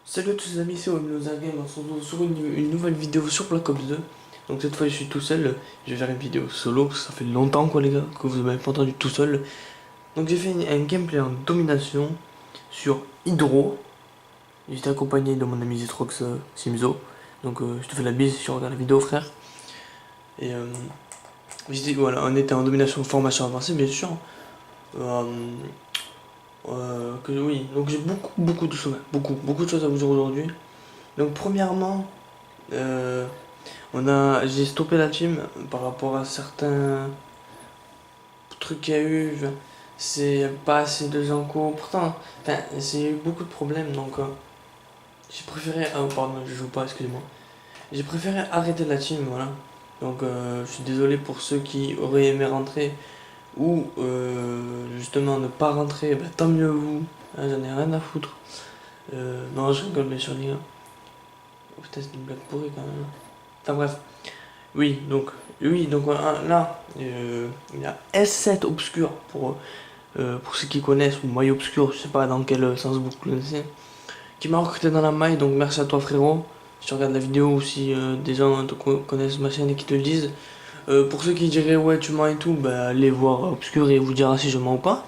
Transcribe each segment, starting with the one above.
Salut à tous les amis, c'est Ominoza Game, on se retrouve sur une nouvelle vidéo sur Black Ops 2. Donc cette fois je suis tout seul, je vais faire une vidéo solo, parce que ça fait longtemps quoi les gars, que vous m'avez pas entendu tout seul. Donc j'ai fait un gameplay en domination sur Hydro. J'étais accompagné de mon ami Zetrox Simzo. Donc je te fais la bise si tu regardes la vidéo frère. Et voilà, on était en domination formation avancée bien sûr. Euh, oui, donc j'ai beaucoup de choses, beaucoup de choses à vous dire aujourd'hui. Donc premièrement, euh, j'ai stoppé la team par rapport à certains trucs qu'il y a eu. C'est pas assez de gens co. Pourtant, enfin, j'ai eu beaucoup de problèmes donc j'ai préféré. Ah, pardon, je joue pas, excusez-moi. J'ai préféré arrêter la team, voilà. Donc je suis désolé pour ceux qui auraient aimé rentrer ou justement ne pas rentrer. Bah, tant mieux vous, hein, j'en ai rien à foutre. Non, je rigole bien sûr, les gars. Oh, putain, c'est une blague pourrie quand même. Enfin bref. Oui, donc voilà, là, il y a S7 Obscur pour ceux qui connaissent, ou Maille Obscur, je sais pas dans quel sens vous connaissez, qui m'a recruté dans la maille, donc merci à toi frérot. Si tu regardes la vidéo ou si des gens connaissent ma chaîne et qui te le disent. Pour ceux qui diraient ouais tu mens et tout, bah allez voir Obscur et vous dira si je mens ou pas.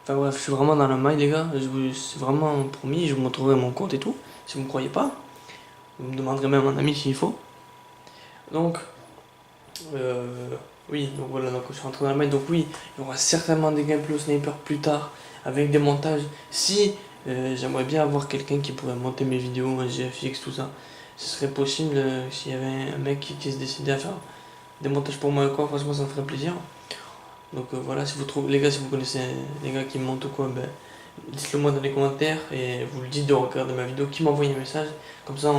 Enfin bref, je suis vraiment dans la maille les gars, c'est vraiment promis, je vous montrerai mon compte et tout, si vous me croyez pas. Vous me demanderez même un ami s'il faut. Donc, Euh, oui, donc voilà, donc je suis rentré dans la maille. Donc oui, il y aura certainement des gameplays au sniper plus tard avec des montages. Si j'aimerais bien avoir quelqu'un qui pourrait monter mes vidéos, un GFX, tout ça, ce serait possible s'il y avait un mec qui se décidait à faire des montages pour moi ou quoi, franchement ça me ferait plaisir. Donc voilà, si vous trouvez, les gars, si vous connaissez les gars qui montent ou quoi, ben, dites-le moi dans les commentaires et vous le dites de regarder ma vidéo, qui m'envoie un message, comme ça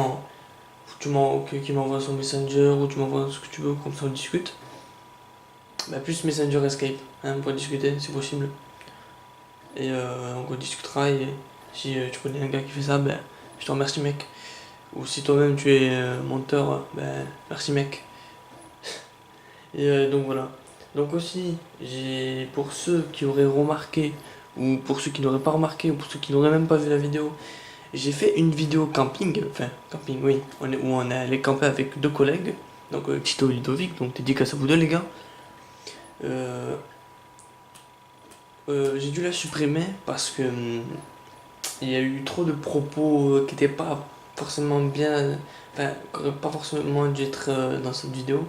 qui m'envoie son messenger ou tu m'envoies ce que tu veux, comme ça on discute. Bah, plus Messenger Escape, hein, pour discuter si possible. Et on discutera et si tu connais un gars qui fait ça, ben je te remercie mec. Ou si toi-même tu es monteur, ben merci mec. Et donc voilà. Donc aussi, j'ai pour ceux qui auraient remarqué, ou pour ceux qui n'auraient pas remarqué, ou pour ceux qui n'auraient même pas vu la vidéo, j'ai fait une vidéo camping, enfin camping oui, où on est allé camper avec deux collègues, donc Tito et Ludovic, donc dédicace à vous deux les gars. Euh, j'ai dû la supprimer parce que il y a eu trop de propos qui n'étaient pas forcément bien, enfin, qui n'auraient pas forcément dû être dans cette vidéo.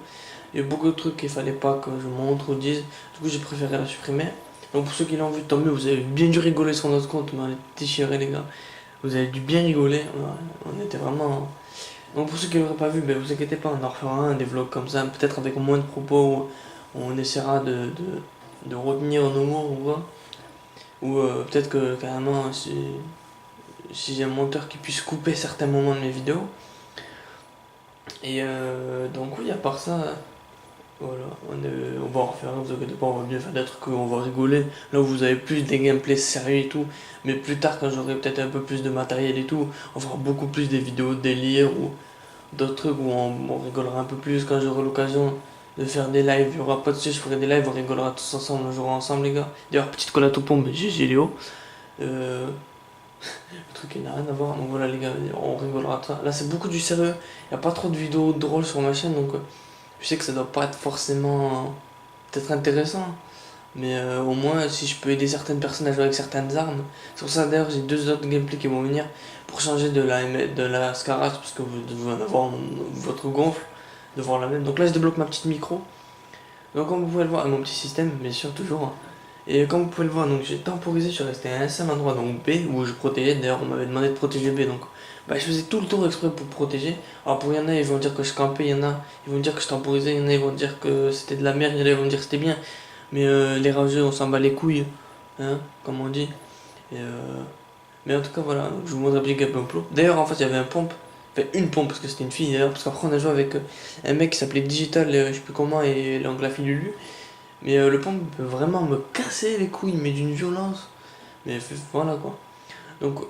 Il y a eu beaucoup de trucs qu'il fallait pas que je montre ou dise, du coup j'ai préféré la supprimer. Donc pour ceux qui l'ont vu, tant mieux, vous avez bien dû rigoler sur notre compte, on a déchiré les gars. Vous avez dû bien rigoler, on était vraiment. Donc pour ceux qui l'auraient pas vu, ben vous inquiétez pas, on en refera un, des vlogs comme ça, peut-être avec moins de propos, où on essaiera de retenir nos mots ou quoi. Ou peut-être que carrément, si j'ai un monteur qui puisse couper certains moments de mes vidéos. Et donc, oui, à part ça, voilà, on va en refaire, vous inquiétez pas, on va bien faire des trucs où on va rigoler. Là où vous avez plus des gameplays sérieux et tout. Mais plus tard, quand j'aurai peut-être un peu plus de matériel et tout, on fera beaucoup plus des vidéos de délire ou d'autres trucs où on rigolera un peu plus quand j'aurai l'occasion de faire des lives. Il y aura pas de soucis, je ferai des lives, on rigolera tous ensemble, on jouera ensemble, les gars. D'ailleurs, petite collate aux pompes, GG Léo. Euh, le truc il n'a rien à voir, donc voilà les gars, on rigolera de ça. Là c'est beaucoup du sérieux, il n'y a pas trop de vidéos drôles sur ma chaîne, donc je sais que ça doit pas être forcément peut-être intéressant. Mais au moins si je peux aider certaines personnes à jouer avec certaines armes. C'est pour ça d'ailleurs j'ai deux autres gameplays qui vont venir pour changer de la Scarage, parce que vous devez en avoir votre gonfle, de voir la même. Donc là je débloque ma petite micro. Donc comme vous pouvez le voir, mon petit système bien sûr toujours, hein. Et comme vous pouvez le voir, donc j'ai temporisé, je suis resté à un seul endroit, donc B, où je protégeais. D'ailleurs, on m'avait demandé de protéger B, donc bah, je faisais tout le tour exprès pour protéger. Alors pour y en a, ils vont dire que je campais, il y en a, ils vont dire que je temporisais, il y en a, ils vont dire que c'était de la merde, il y en a, ils vont dire que c'était bien. Mais les rageux, on s'en bat les couilles, hein, comme on dit. Et, mais en tout cas, voilà, je vous montre un petit gameplay. D'ailleurs, en fait, il y avait un pompe, enfin une pompe, parce que c'était une fille, d'ailleurs, parce qu'après on a joué avec un mec qui s'appelait Digital, je sais plus comment, et l'anglais Lulu. Mais le pompe peut vraiment me casser les couilles, mais d'une violence. Mais voilà quoi. Donc,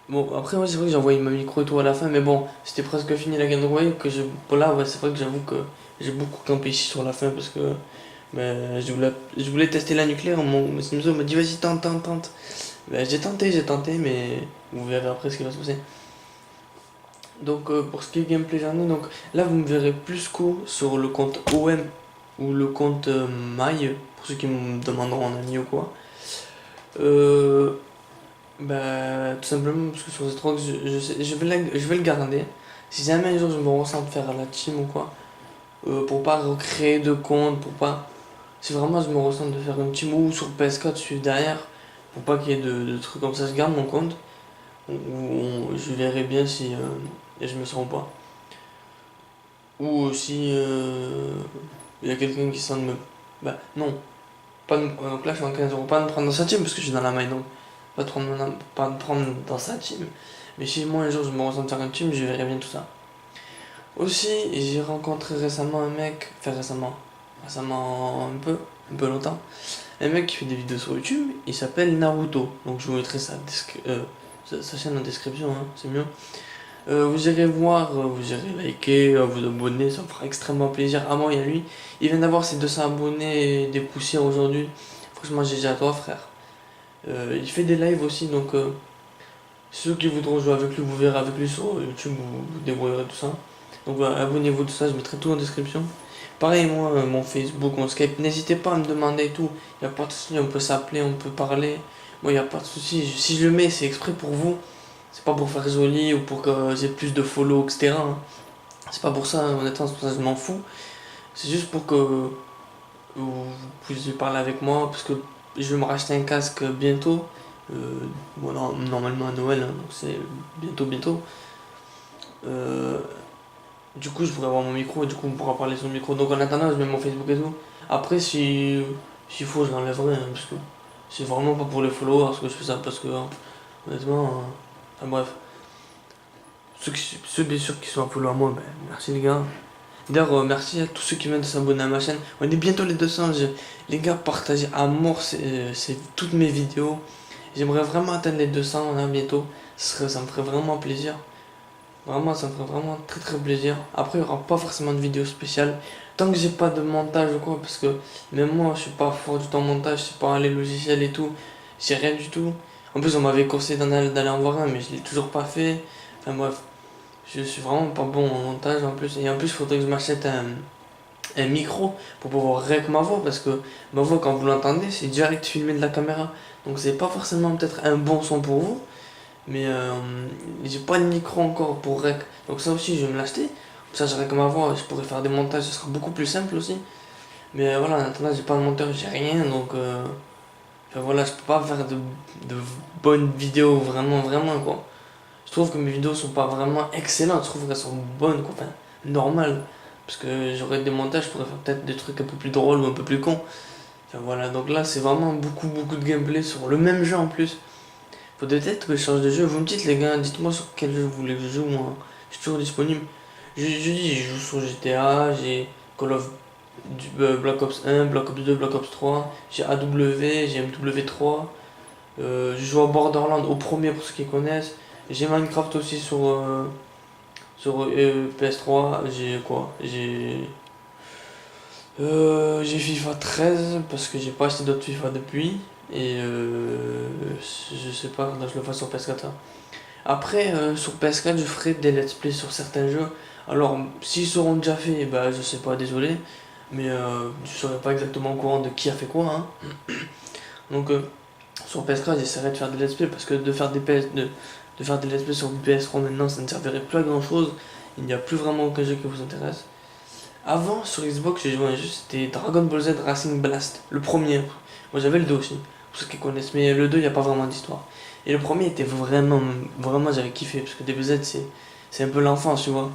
bon, après, ouais, c'est vrai que j'ai envoyé ma micro et tout à la fin, mais bon, c'était presque fini la Game Boy. Que je, bon, là, ouais, c'est vrai que j'avoue que j'ai beaucoup campé ici sur la fin parce que ben, je voulais tester la nucléaire. Mon Simzo m'a dit vas-y, tente. Ben, j'ai tenté, mais vous verrez après ce qui va se passer. Donc pour ce qui est gameplay journée, donc là vous me verrez plus qu'au sur le compte OM ou le compte My, pour ceux qui me demanderont en ami ou quoi. Euh, Bah, tout simplement parce que sur cette rock, je vais le garder. Si jamais un jour je me ressens de faire la team ou quoi, pour pas recréer de compte, pour pas. Si vraiment je me ressens de faire une team ou sur PS4, je suis derrière, pour pas qu'il y ait de trucs comme ça, je garde mon compte. Je verrai bien si je me sens ou pas. Ou si il y a quelqu'un qui sent de me. Bah, non. Donc là, je suis en 15 euros. Pas de me prendre dans sa team parce que je suis dans la maille. Donc, pas de prendre dans sa team. Mais si moi un jour je me ressens de faire une team, je verrai bien tout ça. Aussi, j'ai rencontré récemment un mec. Enfin, récemment un peu longtemps. Un mec qui fait des vidéos sur YouTube. Il s'appelle Naruto. Donc, je vous mettrai sa chaîne en description. Hein, c'est mieux. Vous irez voir, vous irez liker, vous abonner, ça me fera extrêmement plaisir. À moi et à lui. Il vient d'avoir ses 200 abonnés et des poussières aujourd'hui. Franchement, GG à toi, frère. Il fait des lives aussi, donc ceux qui voudront jouer avec lui, vous verrez avec lui sur YouTube, vous débrouillerez tout ça. Donc voilà, abonnez-vous, tout ça, je mettrai tout en description. Pareil, moi, mon Facebook, mon Skype, n'hésitez pas à me demander et tout. Il n'y a pas de souci, on peut s'appeler, on peut parler. Moi, il n'y a pas de souci. Si je le mets, c'est exprès pour vous. C'est pas pour faire joli ou pour que j'ai plus de follow, etc. Hein. C'est pas pour ça, honnêtement, c'est pour ça que je m'en fous. C'est juste pour que vous puissiez parler avec moi, parce que je vais me racheter un casque bientôt. Voilà, normalement à Noël, hein, donc c'est bientôt. Euh, du coup, je pourrais avoir mon micro et du coup, on pourra parler sur le micro. Donc en attendant, je mets mon Facebook et tout. Après, s'il faut, je l'enlèverai, hein, parce que c'est vraiment pas pour les followers que je fais ça, parce que honnêtement, enfin bref. Ceux bien sûr qui sont un follow à moi, ben, merci les gars. D'ailleurs, merci à tous ceux qui viennent de s'abonner à ma chaîne. On est bientôt les 200. Les gars, partagez à mort toutes mes vidéos. J'aimerais vraiment atteindre les 200 là bientôt. Ça me ferait vraiment plaisir. Vraiment, ça me ferait vraiment très très plaisir. Après, il n'y aura pas forcément de vidéo spéciale. Tant que j'ai pas de montage ou quoi, parce que même moi, je suis pas fort du tout en montage, je sais pas les logiciels et tout. J'ai rien du tout. En plus, on m'avait conseillé d'aller en voir un, mais je l'ai toujours pas fait. Enfin bref, je suis vraiment pas bon en montage en plus. Et en plus, il faudrait que je m'achète un micro pour pouvoir rec ma voix, parce que ma voix, quand vous l'entendez, c'est direct filmé de la caméra. Donc, c'est pas forcément peut-être un bon son pour vous. Mais j'ai pas de micro encore pour rec. Donc ça aussi, je vais me l'acheter. Comme ça, j'aurai comme ma voix, je pourrais faire des montages, ce sera beaucoup plus simple aussi. Mais voilà, en attendant, j'ai pas de monteur, j'ai rien. Donc enfin, voilà, je peux pas faire de bonnes vidéos, vraiment quoi. Je trouve que mes vidéos sont pas vraiment excellentes, je trouve qu'elles sont bonnes quoi, enfin, normales. Parce que j'aurais des montages, je pourrais faire peut-être des trucs un peu plus drôles ou un peu plus cons. Enfin voilà, donc là, c'est vraiment beaucoup de gameplay sur le même jeu en plus. Faudrait peut-être que je change de jeu. Vous me dites les gars, dites-moi sur quel jeu vous voulez que je joue moi. Je suis toujours disponible. Je dis, je joue sur GTA, j'ai Call of Black Ops 1, Black Ops 2, Black Ops 3, j'ai AW, j'ai MW3, je joue à Borderlands au premier pour ceux qui connaissent. J'ai Minecraft aussi sur PS3, j'ai quoi? J'ai FIFA 13 parce que j'ai pas acheté d'autres FIFA depuis. Et je sais pas, là je le fais sur PS4. Hein. Après, sur PS4, je ferai des let's play sur certains jeux. Alors, s'ils seront déjà faits, bah je sais pas, désolé. Mais je serai pas exactement au courant de qui a fait quoi. Hein. Donc, sur PS4, j'essaierai de faire des let's play parce que de faire des let's play sur PS3 maintenant, ça ne servirait plus à grand chose. Il n'y a plus vraiment aucun jeu qui vous intéresse. Avant, sur Xbox, j'ai joué à un jeu, c'était Dragon Ball Z Racing Blast, le premier. Moi j'avais le 2 aussi, pour ceux qui connaissent, mais le 2, il n'y a pas vraiment d'histoire. Et le premier était vraiment, j'avais kiffé, parce que DBZ, c'est un peu l'enfance, tu vois.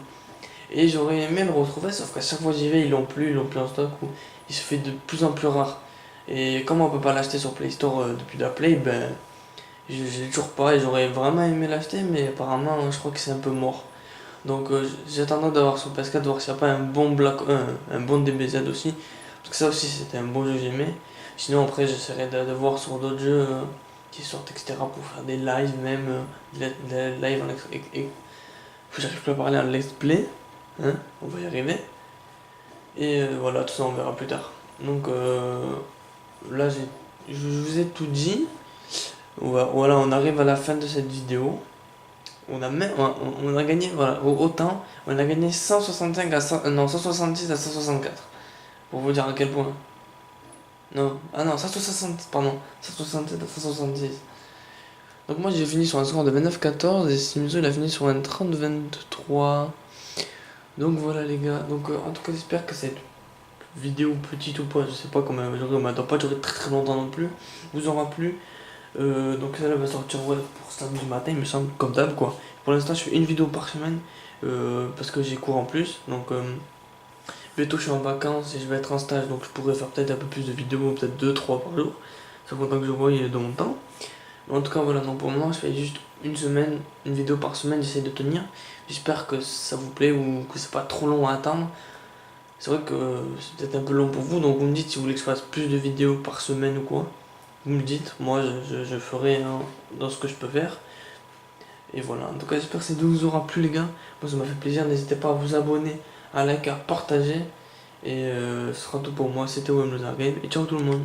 Et j'aurais aimé le retrouver, sauf qu'à chaque fois que j'y vais, ils l'ont plus en stock, ou il se fait de plus en plus rare. Et comme on peut pas l'acheter sur Play Store depuis la Play, ben, j'ai toujours pas, et j'aurais vraiment aimé l'acheter, mais apparemment, je crois que c'est un peu mort. Donc j'attendais d'avoir sur PS4, de voir s'il n'y a pas un bon DBZ aussi. Parce que ça aussi c'était un bon jeu que j'aimais. Sinon après j'essaierai de voir sur d'autres jeux qui sortent, etc. pour faire des lives même. Des lives en faut que j'arrive plus à parler en let's play. Hein, on va y arriver. Et voilà, tout ça on verra plus tard. Donc là je vous ai tout dit. Voilà, on arrive à la fin de cette vidéo. on a gagné, voilà, autant, on a gagné 165 à 100, non, 166 à 164. Pour vous dire à quel point. Non, ah non, 160, pardon, 167 à 166. Donc moi j'ai fini sur un score de 29-14 et Simzo il a fini sur un 30-23. Donc voilà les gars, donc en tout cas j'espère que cette vidéo petite ou pas, je sais pas comment elle va durer, mais elle doit pas durer très très longtemps non plus, vous aura plu. Donc ça là va sortir ouais, pour samedi matin il me semble, comme d'hab quoi. Pour l'instant je fais une vidéo par semaine parce que j'ai cours en plus. Donc bientôt je suis en vacances et je vais être en stage, donc je pourrais faire peut-être un peu plus de vidéos, peut-être 2-3 par jour. Ça compte que je vois de mon temps. Mais en tout cas voilà, donc pour le moment je fais juste une semaine, une vidéo par semaine, j'essaie de tenir. J'espère que ça vous plaît ou que c'est pas trop long à attendre. C'est vrai que c'est peut-être un peu long pour vous, donc vous me dites si vous voulez que je fasse plus de vidéos par semaine ou quoi. Vous me dites, moi je ferai dans ce que je peux faire. Et voilà, en tout cas j'espère que cette vidéo vous aura plu les gars. Moi ça m'a fait plaisir, n'hésitez pas à vous abonner, à liker, à partager. Et ce sera tout pour moi, c'était Wemloser Game et ciao tout le monde.